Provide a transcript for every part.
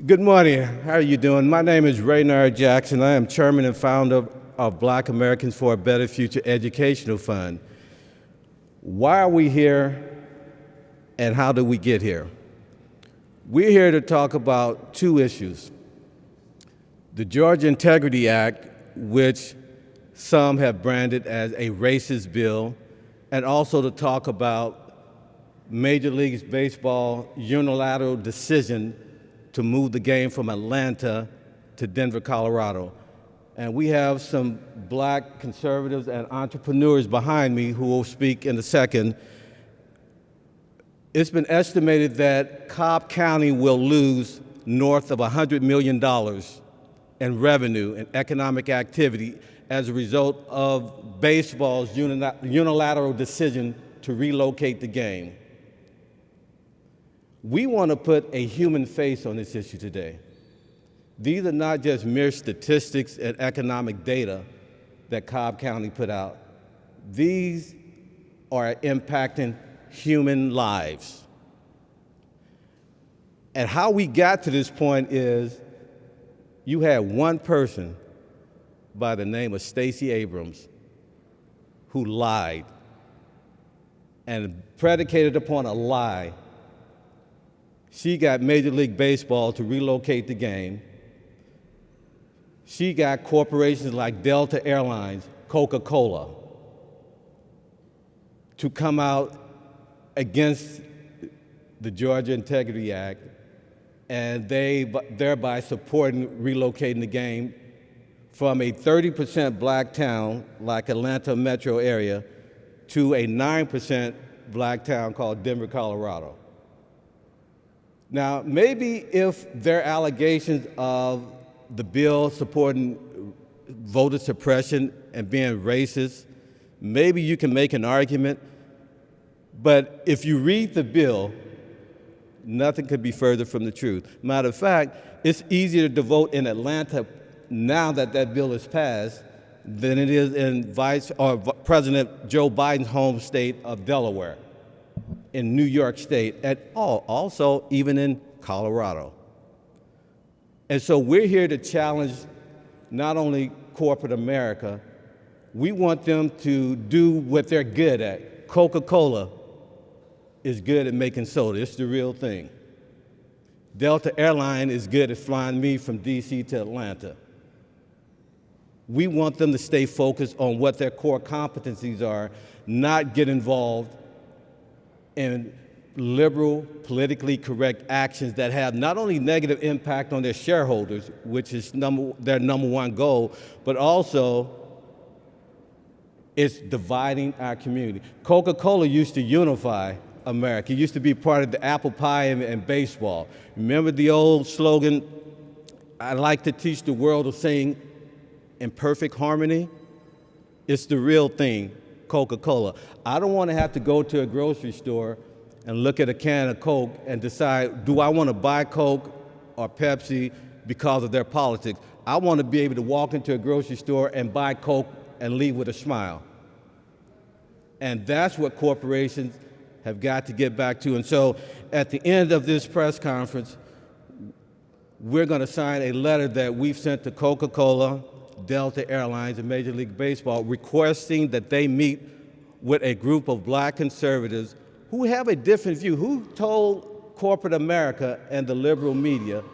Good morning. How are you doing? My name is Raynard Jackson. I am chairman and founder of Black Americans for a Better Future Educational Fund. Why are we here and how did we get here? We're here to talk about two issues. The Georgia Integrity Act, which some have branded as a racist bill, and also to talk about Major League Baseball unilateral decision to move the game from Atlanta to Denver, Colorado. And we have some black conservatives and entrepreneurs behind me who will speak in a second. It's been estimated that Cobb County will lose north of $100 million in revenue and economic activity as a result of baseball's unilateral decision to relocate the game. We want to put a human face on this issue today. These are not just mere statistics and economic data that Cobb County put out. These are impacting human lives. And how we got to this point is you had one person by the name of Stacey Abrams who lied, and predicated upon a lie, she got Major League Baseball to relocate the game. She got corporations like Delta Airlines, Coca-Cola, to come out against the Georgia Integrity Act, and they thereby supporting relocating the game from a 30% black town like Atlanta metro area to a 9% black town called Denver, Colorado. Now, maybe if their allegations of the bill supporting voter suppression and being racist, maybe you can make an argument. But if you read the bill, nothing could be further from the truth. Matter of fact, it's easier to vote in Atlanta now that that bill is passed than it is in President Joe Biden's home state of Delaware, in New York State, and also even in Colorado. And so we're here to challenge not only corporate America, we want them to do what they're good at. Coca-Cola is good at making soda. It's the real thing. Delta Airline is good at flying me from DC to Atlanta. We want them to stay focused on what their core competencies are, not get involved in liberal, politically correct actions that have not only negative impact on their shareholders, which is their number one goal, but also it's dividing our community. Coca-Cola used to unify America. It used to be part of the apple pie and baseball. Remember the old slogan, I like to teach the world to sing in perfect harmony? It's the real thing. Coca-Cola. I don't want to have to go to a grocery store and look at a can of Coke and decide, do I want to buy Coke or Pepsi because of their politics? I want to be able to walk into a grocery store and buy Coke and leave with a smile. And that's what corporations have got to get back to. And so at the end of this press conference, we're going to sign a letter that we've sent to Coca-Cola, Delta Airlines, and Major League Baseball requesting that they meet with a group of black conservatives who have a different view. Who told corporate America and the liberal media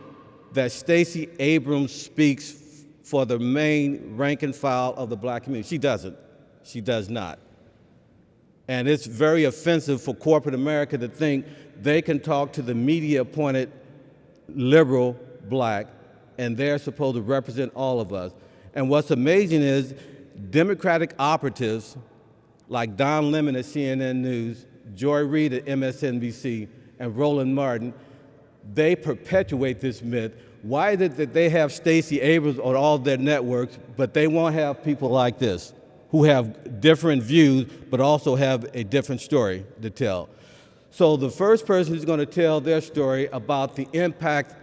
that Stacey Abrams speaks for the main rank and file of the black community? She doesn't. She does not. And it's very offensive for corporate America to think they can talk to the media-appointed liberal black, and they're supposed to represent all of us. And what's amazing is Democratic operatives like Don Lemon at CNN News, Joy Reid at MSNBC, and Roland Martin, they perpetuate this myth. Why is it that they have Stacey Abrams on all their networks, but they won't have people like this who have different views, but also have a different story to tell? So the first person who's going to tell their story about the impact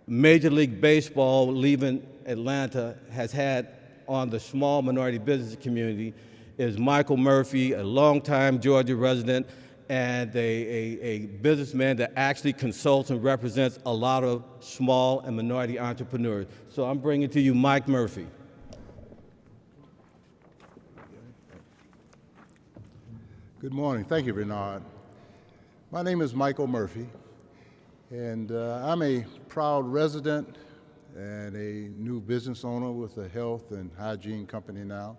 Major League Baseball leaving Atlanta has had on the small minority business community is Michael Murphy, a longtime Georgia resident and a businessman that actually consults and represents a lot of small and minority entrepreneurs. So I'm bringing to you Mike Murphy. Good morning. Thank you, Bernard. My name is Michael Murphy, and I'm a proud resident and a new business owner with a health and hygiene company now.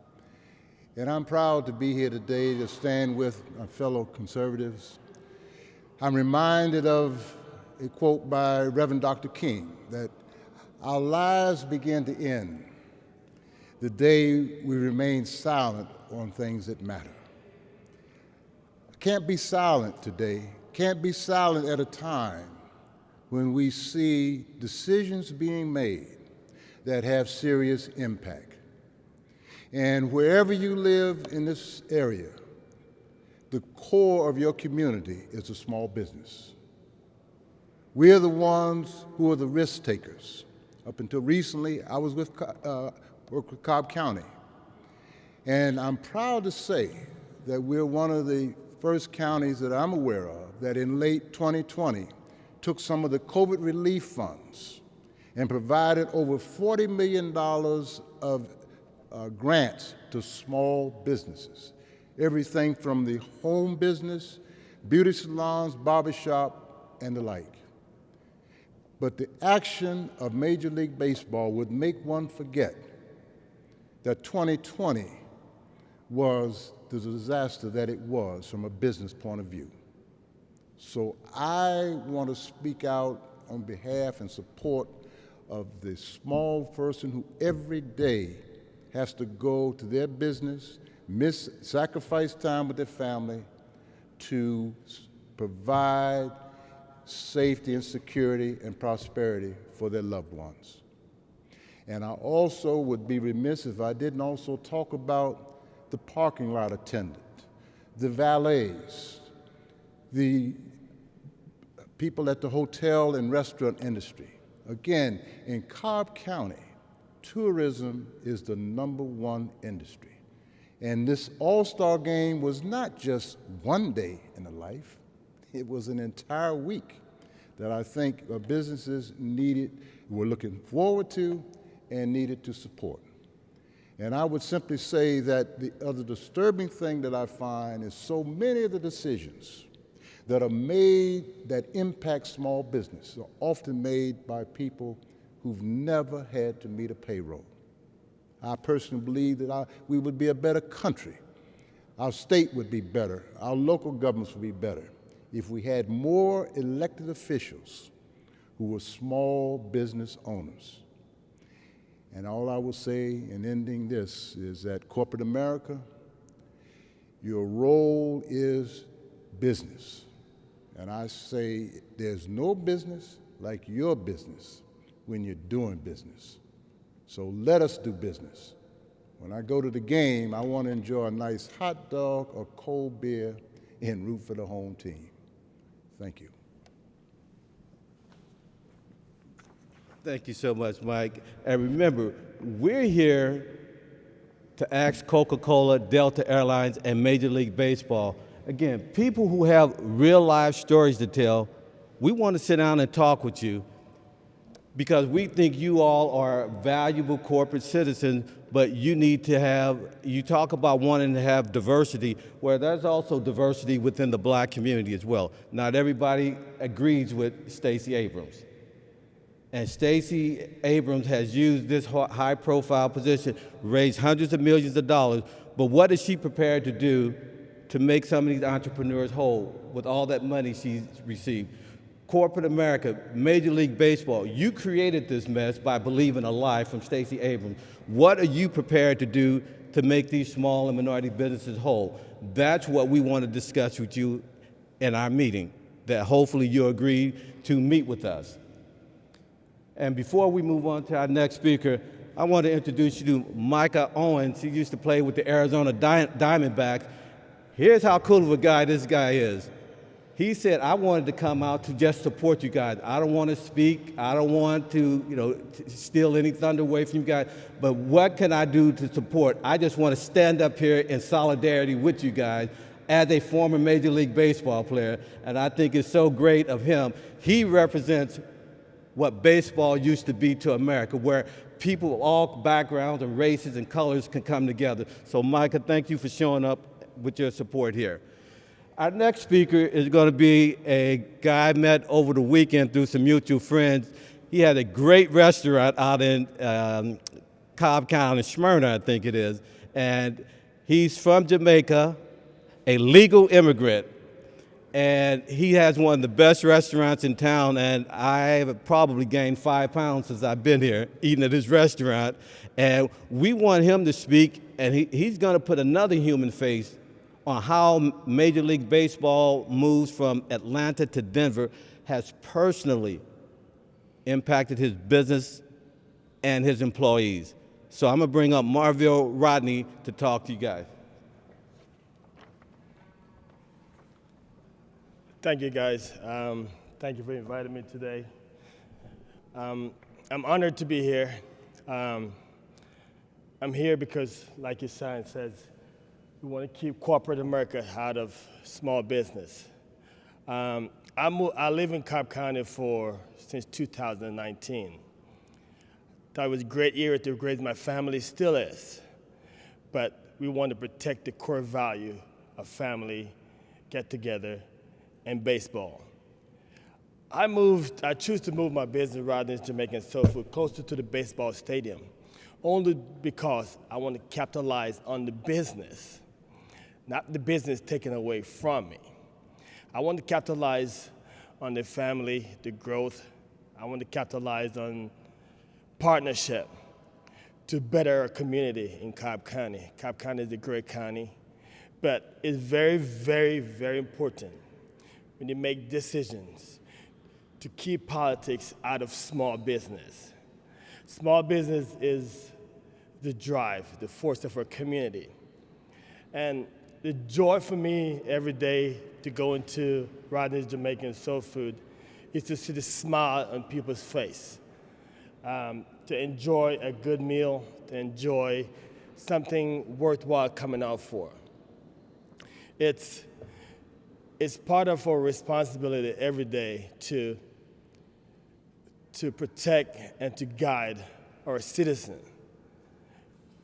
And I'm proud to be here today to stand with my fellow conservatives. I'm reminded of a quote by Reverend Dr. King that our lives begin to end the day we remain silent on things that matter. Can't be silent today, can't be silent at a time when we see decisions being made that have serious impact. And wherever you live in this area, the core of your community is a small business. We are the ones who are the risk takers. Up until recently, I was with Cobb County. And I'm proud to say that we're one of the first counties that I'm aware of that in late 2020 took some of the COVID relief funds and provided over $40 million of grants to small businesses. Everything from the home business, beauty salons, barbershop, and the like. But the action of Major League Baseball would make one forget that 2020 was the disaster that it was from a business point of view. So I want to speak out on behalf and support of the small person who every day has to go to their business, sacrifice time with their family to provide safety and security and prosperity for their loved ones. And I also would be remiss if I didn't also talk about the parking lot attendant, the valets, the people at the hotel and restaurant industry. Again, in Cobb County, tourism is the #1 industry. And this All-Star game was not just one day in the life, it was an entire week that I think our businesses were looking forward to and needed to support. And I would simply say that the other disturbing thing that I find is so many of the decisions that are made that impact small business are often made by people who've never had to meet a payroll. I personally believe that we would be a better country. Our state would be better. Our local governments would be better if we had more elected officials who were small business owners. And all I will say in ending this is that corporate America, your role is business. And I say there's no business like your business when you're doing business. So let us do business. When I go to the game, I want to enjoy a nice hot dog or cold beer and root for the home team. Thank you. Thank you so much, Mike. And remember, we're here to ask Coca-Cola, Delta Airlines, and Major League Baseball. Again, people who have real life stories to tell, we want to sit down and talk with you because we think you all are valuable corporate citizens, but you need to you talk about wanting to have diversity, where there's also diversity within the black community as well. Not everybody agrees with Stacey Abrams. And Stacey Abrams has used this high-profile position, raised hundreds of millions of dollars, but what is she prepared to do to make some of these entrepreneurs whole with all that money she's received? Corporate America, Major League Baseball, you created this mess by believing a lie from Stacey Abrams. What are you prepared to do to make these small and minority businesses whole? That's what we want to discuss with you in our meeting, that hopefully you'll agree to meet with us. And before we move on to our next speaker, I want to introduce you to Micah Owens. He used to play with the Arizona Diamondbacks. Here's how cool of a guy this guy is. He said, I wanted to come out to just support you guys. I don't want to speak. I don't want to, steal any thunder away from you guys. But what can I do to support? I just want to stand up here in solidarity with you guys. as a former Major League Baseball player, and I think it's so great of him. He represents what baseball used to be to America, where people of all backgrounds and races and colors can come together. So Micah, thank you for showing up with your support here. Our next speaker is going to be a guy I met over the weekend through some mutual friends. He had a great restaurant out in Cobb County, Smyrna, I think it is. And he's from Jamaica, a legal immigrant. And he has one of the best restaurants in town, and I've probably gained 5 pounds since I've been here eating at his restaurant. And we want him to speak, and he's going to put another human face on how Major League Baseball moves from Atlanta to Denver has personally impacted his business and his employees. So I'm going to bring up Marvell Rodney to talk to you guys. Thank you, guys. Thank you for inviting me today. I'm honored to be here. I'm here because, like your sign says, we want to keep corporate America out of small business. I live in Cobb County since 2019. Thought it was a great year to raise my family, still is. But we want to protect the core value of family, get together, and baseball. I choose to move my business, Rodney's Jamaican Soul Food, closer to the baseball stadium, only because I want to capitalize on the business, not the business taken away from me. I want to capitalize on the family, the growth. I want to capitalize on partnership to better our community in Cobb County. Cobb County is a great county, but it's very, very, very important when you make decisions to keep politics out of small business. Small business is the drive, the force of our community. And the joy for me every day to go into Rodney's Jamaican Soul Food is to see the smile on people's face, to enjoy a good meal, to enjoy something worthwhile coming out for. It's part of our responsibility every day to protect and to guide our citizens,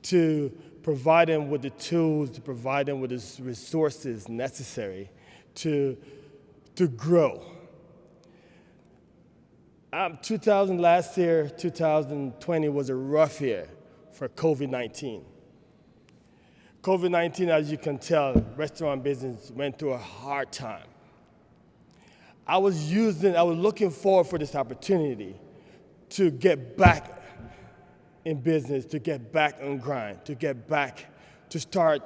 to provide them with the tools, to provide them with the resources necessary to grow. Last year, 2020, was a rough year for COVID-19. COVID-19, as you can tell, restaurant business went through a hard time. I was looking forward for this opportunity to get back in business, to get back on grind, to start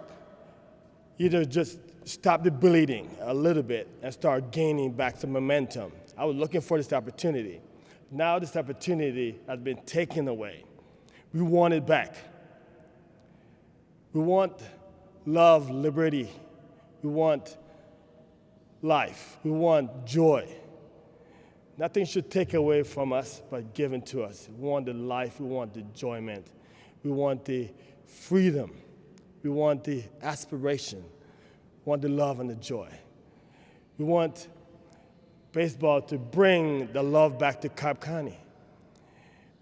either just stop the bleeding a little bit and start gaining back some momentum. I was looking for this opportunity. Now this opportunity has been taken away. We want it back. We want love, liberty. We want life. We want joy. Nothing should take away from us but given to us. We want the life. We want the enjoyment. We want the freedom. We want the aspiration. We want the love and the joy. We want baseball to bring the love back to Cobb County,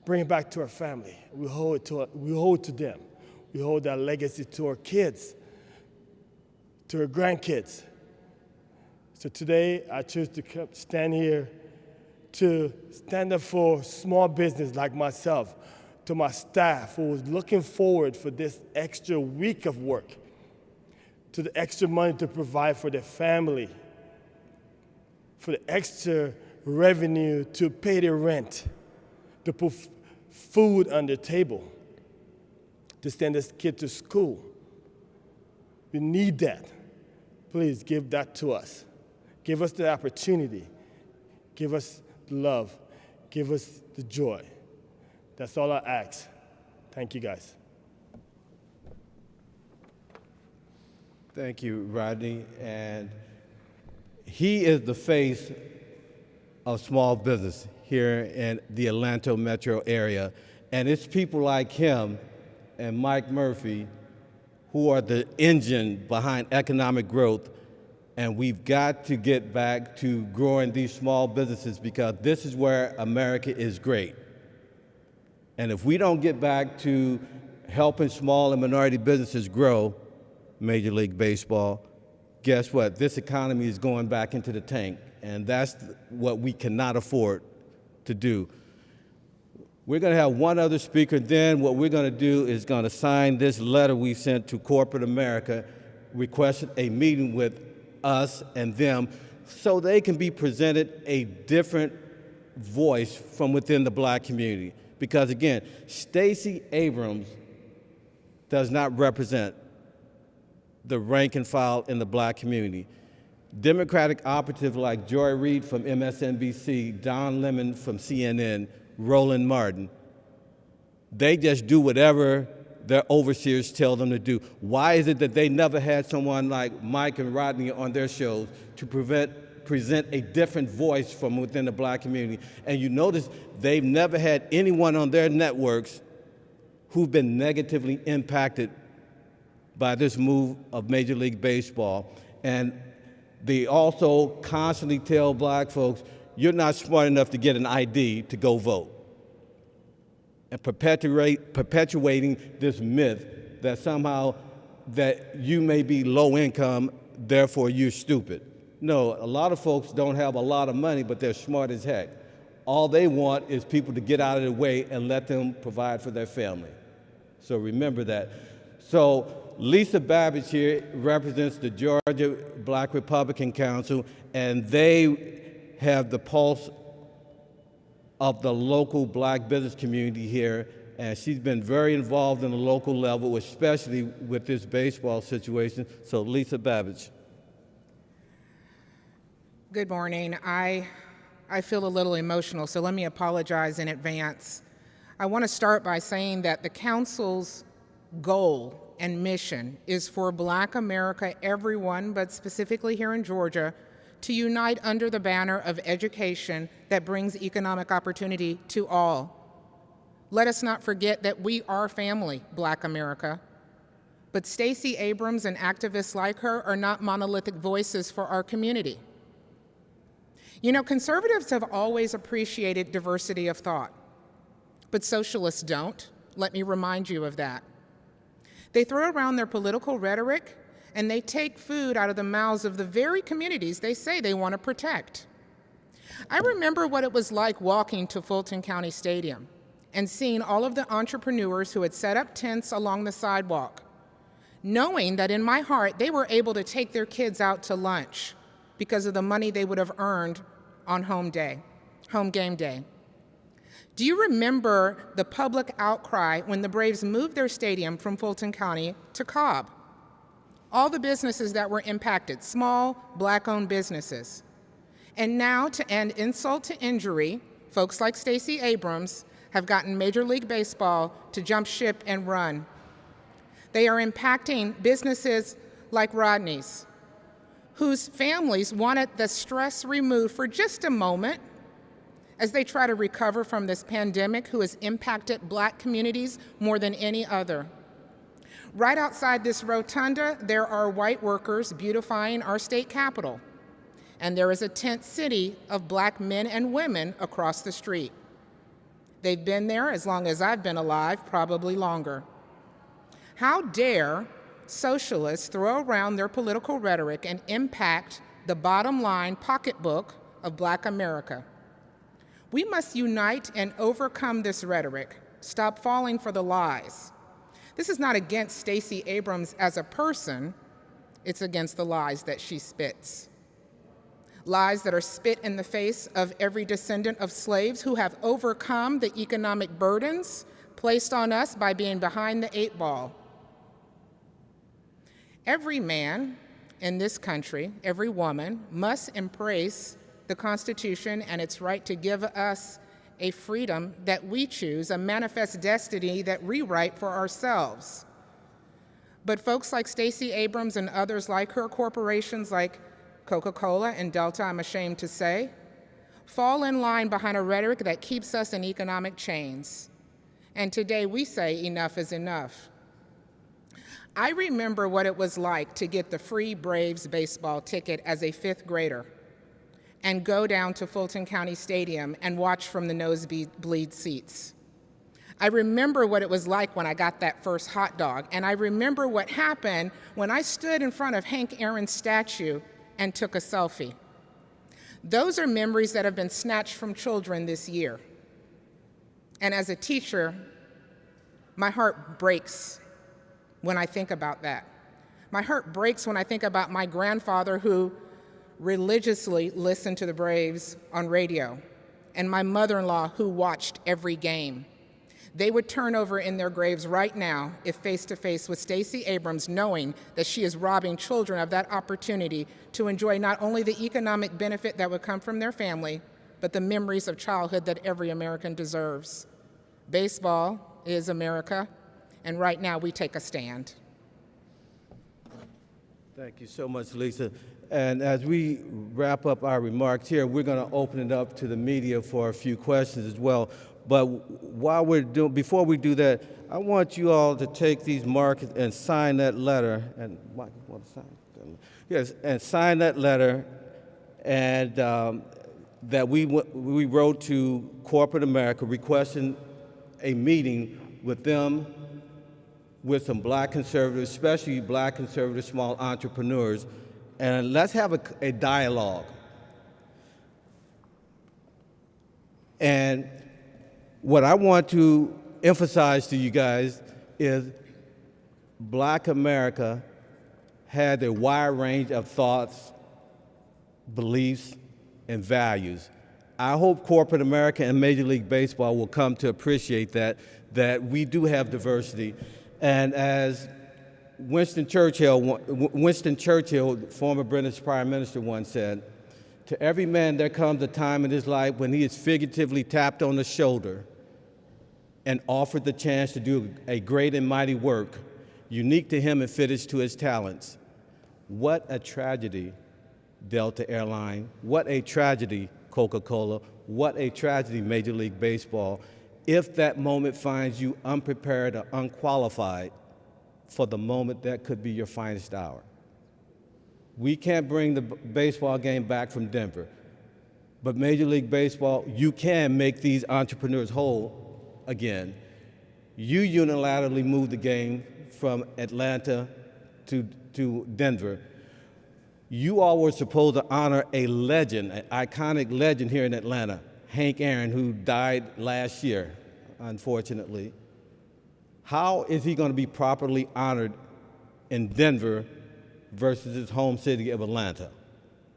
bring it back to our family. We hold to them. We hold that legacy to our kids, to our grandkids. So today, I choose to stand here to stand up for small business like myself, to my staff who was looking forward for this extra week of work, to the extra money to provide for their family, for the extra revenue to pay their rent, to put food on their table, to send this kid to school. We need that. Please give that to us. Give us the opportunity. Give us the love. Give us the joy. That's all I ask. Thank you, guys. Thank you, Rodney. And he is the face of small business here in the Atlanta metro area. And it's people like him and Mike Murphy who are the engine behind economic growth And we've got to get back to growing these small businesses because this is where America is great. And if we don't get back to helping small and minority businesses grow, Major League Baseball, guess what? This economy is going back into the tank, and that's what we cannot afford to do. We're going to have one other speaker, then what we're going to do is going to sign this letter we sent to corporate America requesting a meeting with us and them so they can be presented a different voice from within the black community. Because again, Stacey Abrams does not represent the rank and file in the black community. Democratic operatives like Joy Reid from MSNBC, Don Lemon from CNN, Roland Martin, they just do whatever their overseers tell them to do. Why is it that they never had someone like Mike and Rodney on their shows to present a different voice from within the black community? And you notice they've never had anyone on their networks who've been negatively impacted by this move of Major League Baseball. And they also constantly tell black folks, you're not smart enough to get an ID to go vote. And perpetuating this myth that somehow that you may be low income, therefore you're stupid. No, a lot of folks don't have a lot of money, but they're smart as heck. All they want is people to get out of the way and let them provide for their family. So remember that. So Lisa Babbage here represents the Georgia Black Republican Council, and they have the pulse of the local black business community here, and she's been very involved in the local level, especially with this baseball situation. So Lisa Babbage. Good morning. I feel a little emotional, so let me apologize in advance. I want to start by saying that the council's goal and mission is for Black America, everyone, but specifically here in Georgia, to unite under the banner of education that brings economic opportunity to all. Let us not forget that we are family, Black America. But Stacey Abrams and activists like her are not monolithic voices for our community. You know, conservatives have always appreciated diversity of thought, but socialists don't. Let me remind you of that. They throw around their political rhetoric and they take food out of the mouths of the very communities they say they want to protect. I remember what it was like walking to Fulton County Stadium and seeing all of the entrepreneurs who had set up tents along the sidewalk, knowing that in my heart they were able to take their kids out to lunch because of the money they would have earned on home game day. Do you remember the public outcry when the Braves moved their stadium from Fulton County to Cobb? All the businesses that were impacted, small, Black-owned businesses. And now, to end insult to injury, folks like Stacey Abrams have gotten Major League Baseball to jump ship and run. They are impacting businesses like Rodney's, whose families wanted the stress removed for just a moment as they try to recover from this pandemic who has impacted Black communities more than any other. Right outside this rotunda, there are white workers beautifying our state capitol, and there is a tent city of Black men and women across the street. They've been there as long as I've been alive, probably longer. How dare socialists throw around their political rhetoric and impact the bottom line pocketbook of Black America? We must unite and overcome this rhetoric, stop falling for the lies. This is not against Stacey Abrams as a person, it's against the lies that she spits. Lies that are spit in the face of every descendant of slaves who have overcome the economic burdens placed on us by being behind the 8 ball. Every man in this country, every woman, must embrace the Constitution and its right to give us a freedom that we choose, a manifest destiny that we write for ourselves. But folks like Stacey Abrams and others like her, corporations like Coca-Cola and Delta, I'm ashamed to say, fall in line behind a rhetoric that keeps us in economic chains. And today we say enough is enough. I remember what it was like to get the free Braves baseball ticket as a fifth grader and go down to Fulton County Stadium and watch from the nosebleed seats. I remember what it was like when I got that first hot dog, and I remember what happened when I stood in front of Hank Aaron's statue and took a selfie. Those are memories that have been snatched from children this year. And as a teacher, my heart breaks when I think about that. My heart breaks when I think about my grandfather who religiously listened to the Braves on radio, and my mother-in-law who watched every game. They would turn over in their graves right now if face-to-face with Stacey Abrams, knowing that she is robbing children of that opportunity to enjoy not only the economic benefit that would come from their family, but the memories of childhood that every American deserves. Baseball is America, and right now we take a stand. Thank you so much, Lisa. And as we wrap up our remarks here, we're going to open it up to the media for a few questions as well. But before we do that, I want you all to take these markers and sign that letter. And Mike, you want to sign? Yes, and sign that letter, and that we wrote to corporate America requesting a meeting with them, with some black conservatives, especially black conservative small entrepreneurs, and let's have a dialogue. And what I want to emphasize to you guys is Black America had a wide range of thoughts, beliefs, and values. I hope corporate America and Major League Baseball will come to appreciate that we do have diversity. And as Winston Churchill, former British Prime Minister, once said, "To every man there comes a time in his life when he is figuratively tapped on the shoulder and offered the chance to do a great and mighty work, unique to him and fitted to his talents." What a tragedy, Delta Airlines. What a tragedy, Coca-Cola. What a tragedy, Major League Baseball, if that moment finds you unprepared or unqualified for the moment that could be your finest hour. We can't bring the baseball game back from Denver, but Major League Baseball, you can make these entrepreneurs whole again. You unilaterally moved the game from Atlanta to Denver. You all were supposed to honor a legend, an iconic legend here in Atlanta, Hank Aaron, who died last year, unfortunately. How is he going to be properly honored in Denver versus his home city of Atlanta?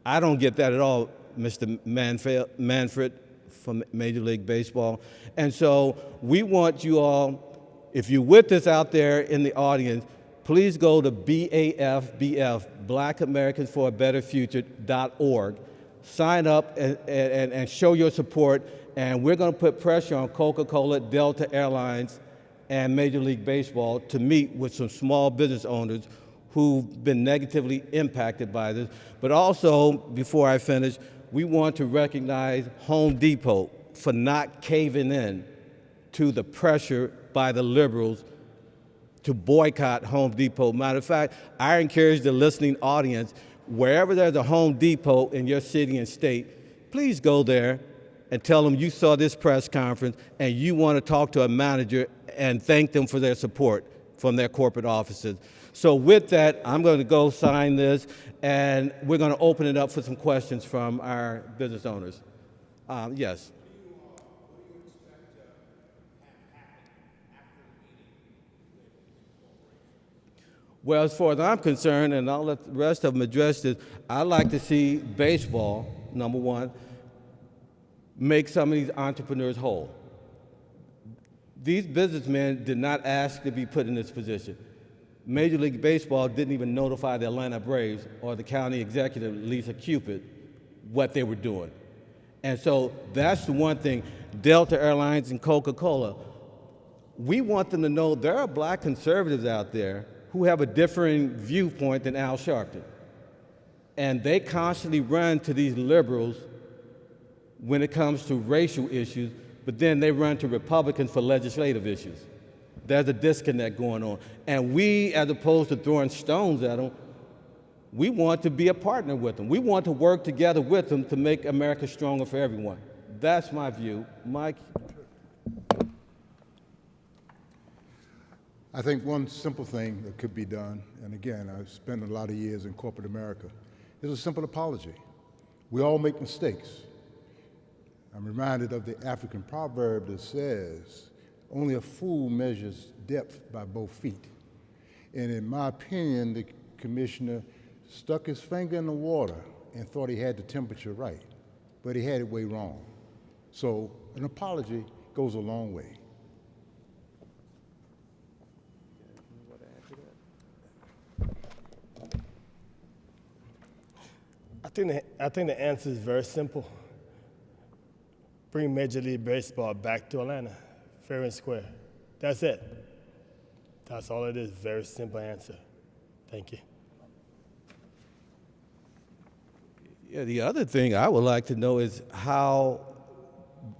I don't get that at all, Mr. Manfred from Major League Baseball. And so we want you all, if you're with us out there in the audience, please go to BAFBF, BlackAmericans4a Better Future.org. Sign up and show your support, and we're going to put pressure on Coca-Cola, Delta Airlines, and Major League Baseball to meet with some small business owners who've been negatively impacted by this. But also, before I finish, we want to recognize Home Depot for not caving in to the pressure by the liberals to boycott Home Depot. Matter of fact, I encourage the listening audience, wherever there's a Home Depot in your city and state, please go there and tell them you saw this press conference and you want to talk to a manager and thank them for their support from their corporate offices. So with that, I'm going to go sign this, and we're going to open it up for some questions from our business owners. Yes. Well, as far as I'm concerned, and I'll let the rest of them address this, I'd like to see baseball, number one, make some of these entrepreneurs whole. These businessmen did not ask to be put in this position. Major League Baseball didn't even notify the Atlanta Braves or the county executive, Lisa Cupid, what they were doing. And so that's the one thing. Delta Airlines and Coca-Cola, we want them to know there are black conservatives out there who have a differing viewpoint than Al Sharpton. And they constantly run to these liberals when it comes to racial issues, but then they run to Republicans for legislative issues. There's a disconnect going on. And we, as opposed to throwing stones at them, we want to be a partner with them. We want to work together with them to make America stronger for everyone. That's my view. Mike? I think one simple thing that could be done, and again, I've spent a lot of years in corporate America, is a simple apology. We all make mistakes. I'm reminded of the African proverb that says, only a fool measures depth by both feet. And in my opinion, the commissioner stuck his finger in the water and thought he had the temperature right, but he had it way wrong. So an apology goes a long way. I think the answer is very simple. Bring Major League Baseball back to Atlanta, fair and square. That's it. That's all it is, very simple answer. Thank you. Yeah, the other thing I would like to know is how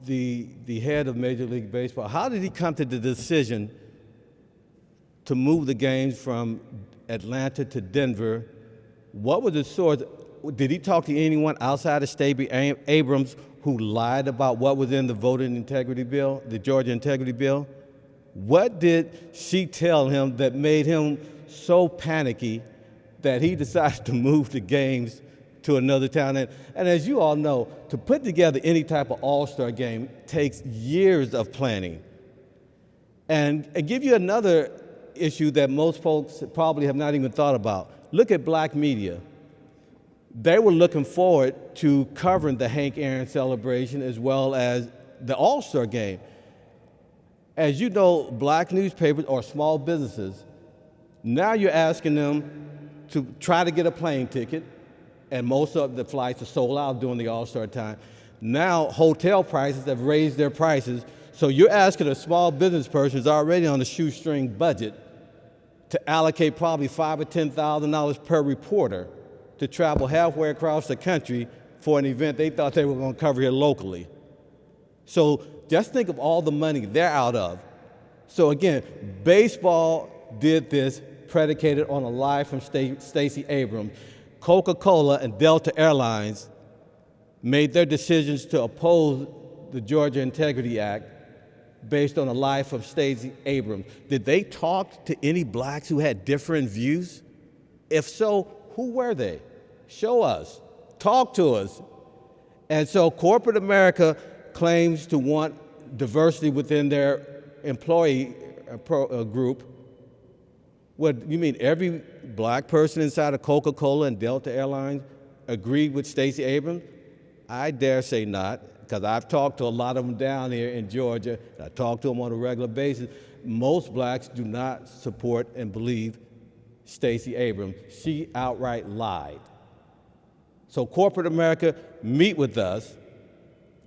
the head of Major League Baseball, how did he come to the decision to move the games from Atlanta to Denver? What was the source? Did he talk to anyone outside of Stacey Abrams who lied about what was in the voting integrity bill, the Georgia integrity bill? What did she tell him that made him so panicky that he decided to move the games to another town? And as you all know, to put together any type of all-star game takes years of planning. And I give you another issue that most folks probably have not even thought about. Look at black media. They were looking forward to covering the Hank Aaron celebration as well as the All-Star game. As you know, black newspapers or small businesses, now you're asking them to try to get a plane ticket, and most of the flights are sold out during the All-Star time. Now hotel prices have raised their prices, so you're asking a small business person who's already on a shoestring budget to allocate probably $5,000 or $10,000 per reporter to travel halfway across the country for an event they thought they were going to cover here locally. So just think of all the money they're out of. So again, baseball did this predicated on a lie from Stacey Abrams. Coca-Cola and Delta Airlines made their decisions to oppose the Georgia Integrity Act based on a lie from Stacey Abrams. Did they talk to any blacks who had different views? If so, who were they? Show us. Talk to us. And so corporate America claims to want diversity within their employee group. What, you mean every black person inside of Coca-Cola and Delta Airlines agreed with Stacey Abrams? I dare say not, because I've talked to a lot of them down here in Georgia. I talk to them on a regular basis. Most blacks do not support and believe Stacey Abrams. She outright lied. So corporate America, meet with us,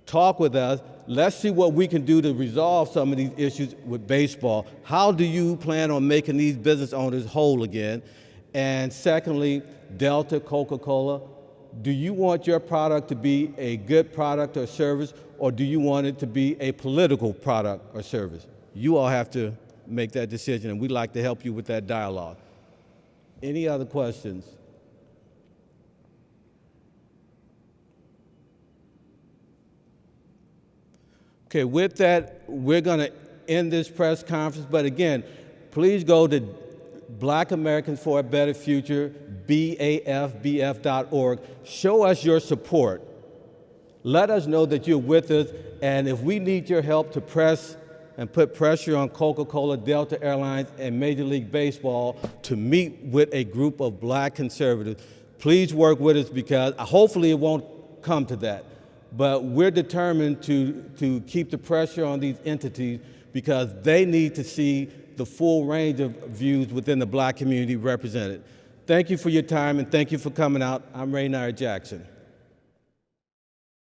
talk with us. Let's see what we can do to resolve some of these issues with baseball. How do you plan on making these business owners whole again? And secondly, Delta, Coca-Cola, do you want your product to be a good product or service, or do you want it to be a political product or service? You all have to make that decision, and we'd like to help you with that dialogue. Any other questions? Okay, with that, we're going to end this press conference. But again, please go to Black Americans for a Better Future, BAFBF.org. Show us your support. Let us know that you're with us. And if we need your help to press and put pressure on Coca-Cola, Delta Airlines, and Major League Baseball to meet with a group of black conservatives, please work with us, because hopefully it won't come to that. But we're determined to keep the pressure on these entities, because they need to see the full range of views within the black community represented. Thank you for your time, and thank you for coming out. I'm Raynard Jackson.